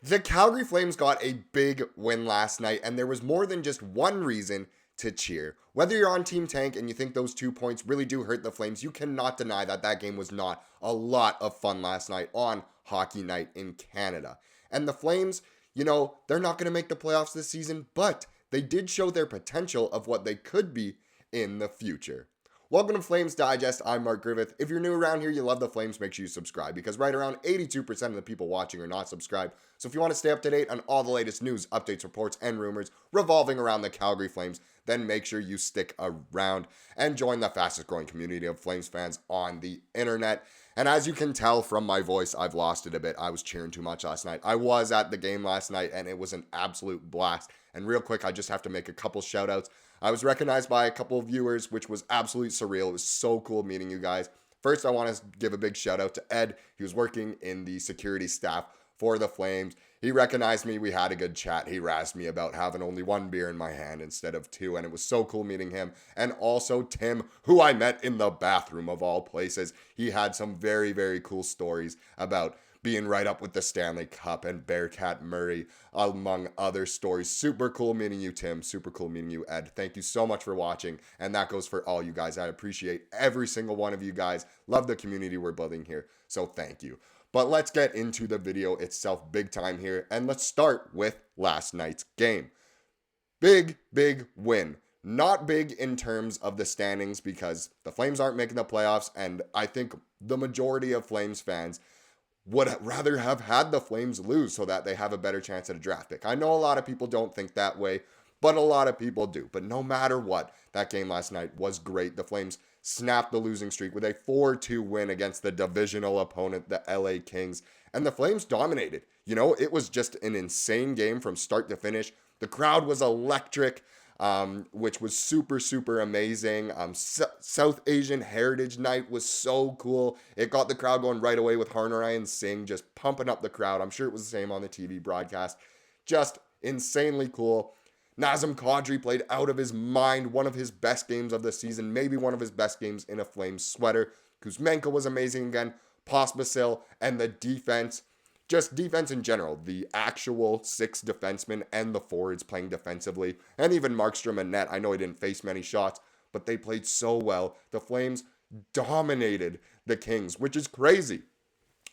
The Calgary Flames got a big win last night, and there was more than just one reason to cheer. Whether you're on Team Tank and you think those 2 points really do hurt the Flames, you cannot deny that that game was not a lot of fun last night on Hockey Night in Canada. And the Flames, they're not going to make the playoffs this season, but they did show their potential of what they could be in the future. Welcome to Flames Digest. I'm Mark Griffith. If you're new around here, you love the Flames, make sure you subscribe because right around 82% of the people watching are not subscribed. So if you want to stay up to date on all the latest news, updates, reports, and rumors revolving around the Calgary Flames, then make sure you stick around and join the fastest growing community of Flames fans on the internet. And as you can tell from my voice, I've lost it a bit. I was cheering too much last night. I was at the game last night and it was an absolute blast. And real quick, I just have to make a couple shout outs. I was recognized by a couple of viewers, which was absolutely surreal. It was so cool meeting you guys. First, I want to give a big shout out to Ed. He was working in the security staff for the Flames. He recognized me. We had a good chat. He razzed me about having only one beer in my hand instead of two, and it was so cool meeting him. And also Tim, who I met in the bathroom of all places. He had some very, very cool stories about being right up with the Stanley Cup and Bearcat Murray, among other stories. Super cool meeting you, Tim. Super cool meeting you, Ed. Thank you so much for watching. And that goes for all you guys. I appreciate every single one of you guys. Love the community we're building here. So thank you. But let's get into the video itself big time here. And let's start with last night's game. Big, big win. Not big in terms of the standings because the Flames aren't making the playoffs. And I think the majority of Flames fans would rather have had the Flames lose so that they have a better chance at a draft pick. I know a lot of people don't think that way, but a lot of people do. But no matter what, that game last night was great. The Flames snapped the losing streak with a 4-2 win against the divisional opponent, the LA Kings. And the Flames dominated. It was just an insane game from start to finish. The crowd was electric. Which was super, super amazing. South Asian Heritage Night was so cool. It got the crowd going right away with Hanifin and Singh just pumping up the crowd. I'm sure it was the same on the TV broadcast. Just insanely cool. Nazem Kadri played out of his mind. One of his best games of the season. Maybe one of his best games in a Flames sweater. Kuzmenko was amazing again. Pospisil and the defense. Just defense in general, the actual 6 defensemen and the forwards playing defensively, and even Markstrom and net. I know he didn't face many shots, but they played so well. The Flames dominated the Kings, which is crazy.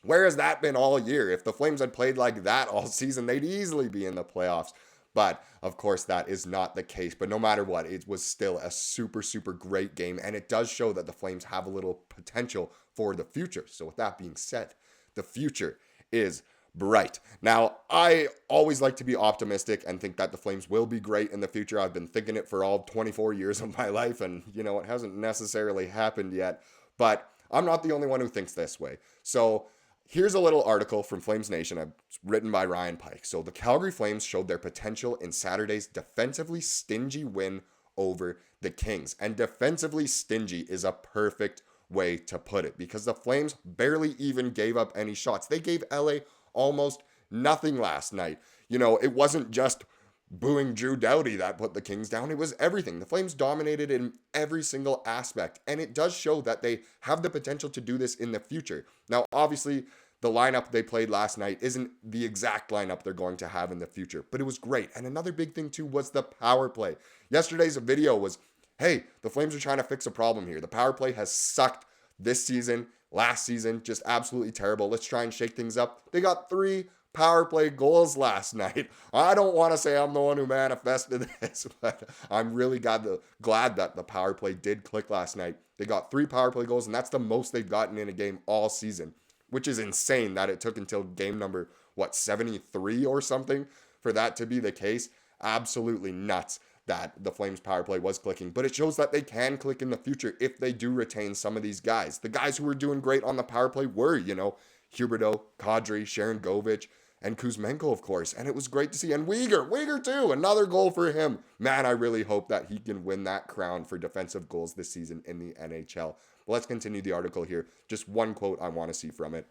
Where has that been all year? If the Flames had played like that all season, they'd easily be in the playoffs. But of course, that is not the case. But no matter what, it was still a super, super great game. And it does show that the Flames have a little potential for the future. So with that being said, the future is bright. Now, I always like to be optimistic and think that the Flames will be great in the future. I've been thinking it for all 24 years of my life, and it hasn't necessarily happened yet. But I'm not the only one who thinks this way. So here's a little article from Flames Nation written by Ryan Pike. So the Calgary Flames showed their potential in Saturday's defensively stingy win over the Kings. And defensively stingy is a perfect way to put it because the Flames barely even gave up any shots. They gave LA almost nothing last night. It wasn't just booing Drew Doughty that put the Kings down. It was everything. The Flames dominated in every single aspect, and it does show that they have the potential to do this in the future. Now, obviously, the lineup they played last night isn't the exact lineup they're going to have in the future, but it was great. And another big thing, too, was the power play. Yesterday's video was, hey, the Flames are trying to fix a problem here. The power play has sucked this season, last season, just absolutely terrible. Let's try and shake things up. They got 3 power play goals last night. I don't want to say I'm the one who manifested this, but I'm really glad that the power play did click last night. They got 3 power play goals, and that's the most they've gotten in a game all season, which is insane that it took until game number, 73 or something for that to be the case. Absolutely nuts that the Flames power play was clicking, but it shows that they can click in the future if they do retain some of these guys. The guys who were doing great on the power play were, Huberdeau, Kadri, Sharangovich, and Kuzmenko, of course, and it was great to see. And Weegar too, another goal for him. Man, I really hope that he can win that crown for defensive goals this season in the NHL. But let's continue the article here. Just one quote I want to see from it.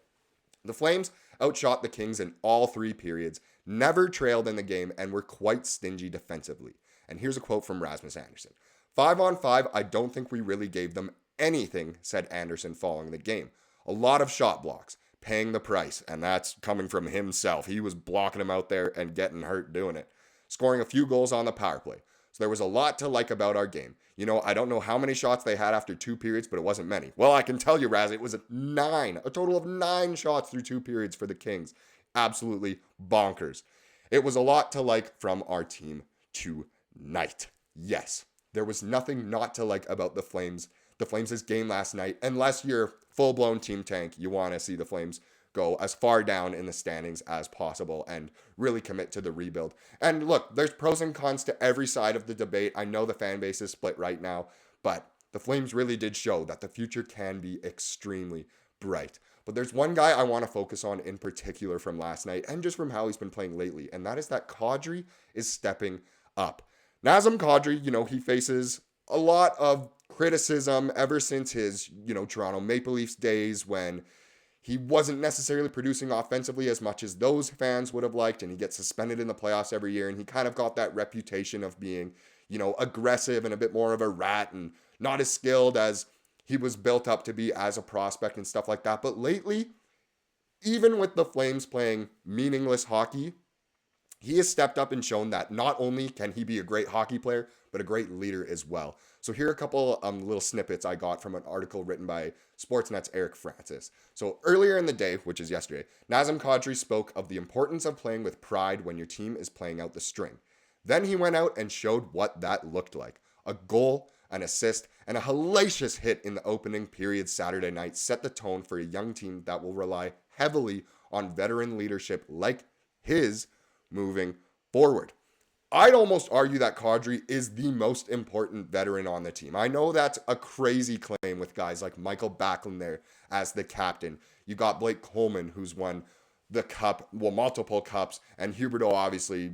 The Flames outshot the Kings in all 3 periods, never trailed in the game, and were quite stingy defensively. And here's a quote from Rasmus Andersson. 5-on-5, I don't think we really gave them anything, said Andersson following the game. A lot of shot blocks. paying the price, and that's coming from himself. He was blocking him out there and getting hurt doing it. Scoring a few goals on the power play. So there was a lot to like about our game. I don't know how many shots they had after 2 periods, but it wasn't many. Well, I can tell you, Raz, it was a total of 9 shots through 2 periods for the Kings. Absolutely bonkers. It was a lot to like from our team tonight. Yes, there was nothing not to like about the Flames. The Flames' game last night, unless you're full-blown team tank, you want to see the Flames go as far down in the standings as possible and really commit to the rebuild. And look, there's pros and cons to every side of the debate. I know the fan base is split right now, but the Flames really did show that the future can be extremely bright. But there's one guy I want to focus on in particular from last night and just from how he's been playing lately, and that is that Kadri is stepping up. Nazem Kadri, he faces a lot of criticism ever since his, Toronto Maple Leafs days when he wasn't necessarily producing offensively as much as those fans would have liked, and he gets suspended in the playoffs every year, and he kind of got that reputation of being, aggressive and a bit more of a rat and not as skilled as he was built up to be as a prospect and stuff like that. But lately, even with the Flames playing meaningless hockey, he has stepped up and shown that not only can he be a great hockey player, but a great leader as well. So here are a couple little snippets I got from an article written by Sportsnet's Eric Francis. So earlier in the day, which is yesterday, Nazem Kadri spoke of the importance of playing with pride when your team is playing out the string. Then he went out and showed what that looked like. A goal, an assist, and a hellacious hit in the opening period Saturday night set the tone for a young team that will rely heavily on veteran leadership like his moving forward. I'd almost argue that Kadri is the most important veteran on the team. I know that's a crazy claim with guys like Michael Backlund there as the captain. You got Blake Coleman, who's won the cup, multiple cups, and Huberdeau, obviously,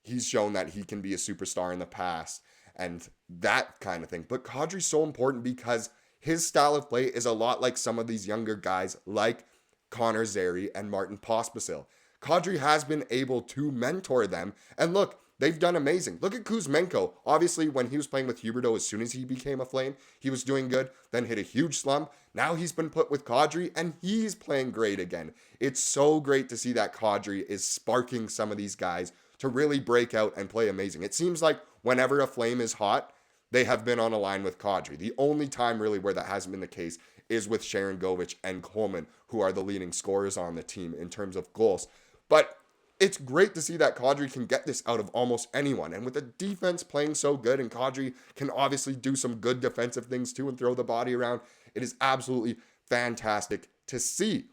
he's shown that he can be a superstar in the past and that kind of thing. But Kadri's so important because his style of play is a lot like some of these younger guys like Connor Zary and Martin Pospisil. Kadri has been able to mentor them, and look, they've done amazing. Look at Kuzmenko. Obviously, when he was playing with Huberdeau, as soon as he became a Flame, he was doing good, then hit a huge slump. Now he's been put with Kadri, and he's playing great again. It's so great to see that Kadri is sparking some of these guys to really break out and play amazing. It seems like whenever a Flame is hot, they have been on a line with Kadri. The only time really where that hasn't been the case is with Sharangovich and Coleman, who are the leading scorers on the team in terms of goals. But it's great to see that Kadri can get this out of almost anyone. And with the defense playing so good, and Kadri can obviously do some good defensive things too and throw the body around, it is absolutely fantastic to see.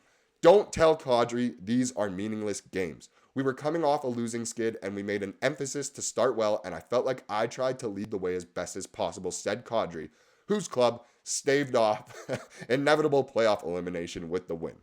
Don't tell Kadri these are meaningless games. We were coming off a losing skid and we made an emphasis to start well, and I felt like I tried to lead the way as best as possible, said Kadri, whose club staved off inevitable playoff elimination with the win.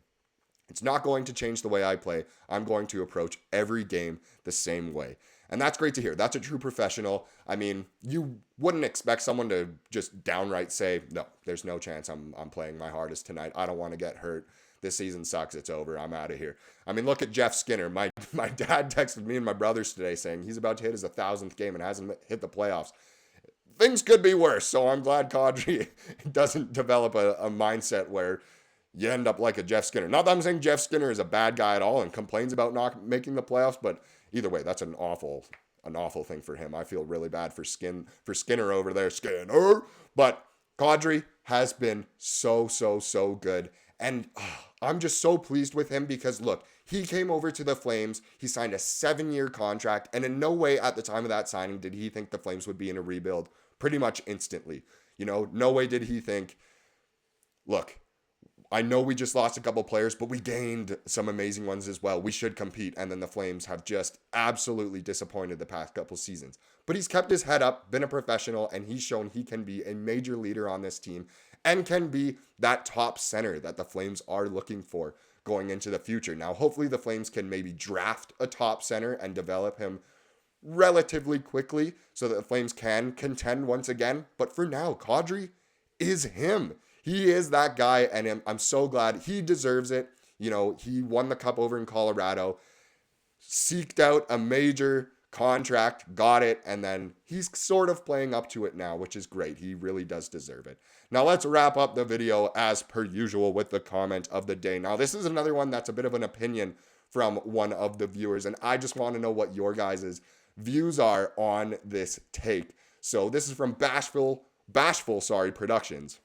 It's not going to change the way I play. I'm going to approach every game the same way. And that's great to hear. That's a true professional. I mean, you wouldn't expect someone to just downright say, no, there's no chance I'm playing my hardest tonight. I don't want to get hurt. This season sucks. It's over. I'm out of here. I mean, look at Jeff Skinner. My dad texted me and my brothers today saying he's about to hit his 1,000th game and hasn't hit the playoffs. Things could be worse, so I'm glad Kadri doesn't develop a mindset where you end up like a Jeff Skinner. Not that I'm saying Jeff Skinner is a bad guy at all and complains about not making the playoffs, but either way, that's an awful thing for him. I feel really bad for Skinner over there, Skinner. But Kadri has been so good. And I'm just so pleased with him because, look, he came over to the Flames. He signed a 7-year contract. And in no way at the time of that signing did he think the Flames would be in a rebuild pretty much instantly. No way did he think, look, I know we just lost a couple players, but we gained some amazing ones as well. We should compete. And then the Flames have just absolutely disappointed the past couple seasons. But he's kept his head up, been a professional, and he's shown he can be a major leader on this team and can be that top center that the Flames are looking for going into the future. Now, hopefully the Flames can maybe draft a top center and develop him relatively quickly so that the Flames can contend once again. But for now, Kadri is him. He is that guy, and I'm so glad he deserves it. He won the cup over in Colorado, seeked out a major contract, got it, and then he's sort of playing up to it now, which is great. He really does deserve it. Now let's wrap up the video as per usual with the comment of the day. Now this is another one that's a bit of an opinion from one of the viewers, and I just want to know what your guys' views are on this take. So this is from Bashful Productions.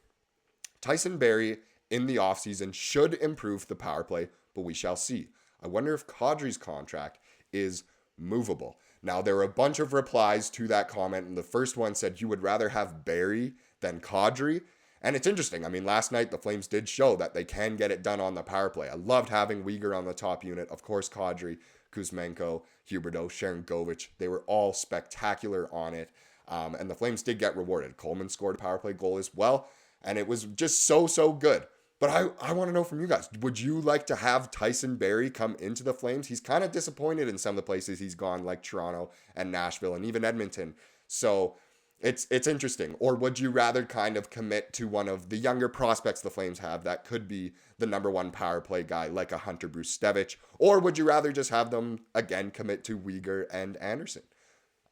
Tyson Barrie in the offseason should improve the power play, but we shall see. I wonder if Kadri's contract is movable. Now, there were a bunch of replies to that comment, and the first one said you would rather have Barrie than Kadri. And it's interesting. I mean, last night the Flames did show that they can get it done on the power play. I loved having Weegar on the top unit. Of course, Kadri, Kuzmenko, Huberdeau, Sharangovich, they were all spectacular on it. And the Flames did get rewarded. Coleman scored a power play goal as well, and it was just so good. But I want to know from you guys, would you like to have Tyson Barrie come into the Flames? He's kind of disappointed in some of the places he's gone, like Toronto and Nashville and even Edmonton. So it's interesting. Or would you rather kind of commit to one of the younger prospects the Flames have that could be the number one power play guy, like a Hunter Brustevich? Or would you rather just have them, again, commit to Weegar and Andersson?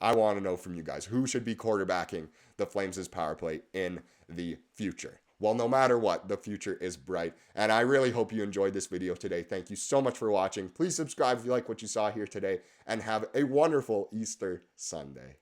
I want to know from you guys, who should be quarterbacking the Flames' power play in the future? Well, no matter what, the future is bright. And I really hope you enjoyed this video today. Thank you so much for watching. Please subscribe if you like what you saw here today. And have a wonderful Easter Sunday.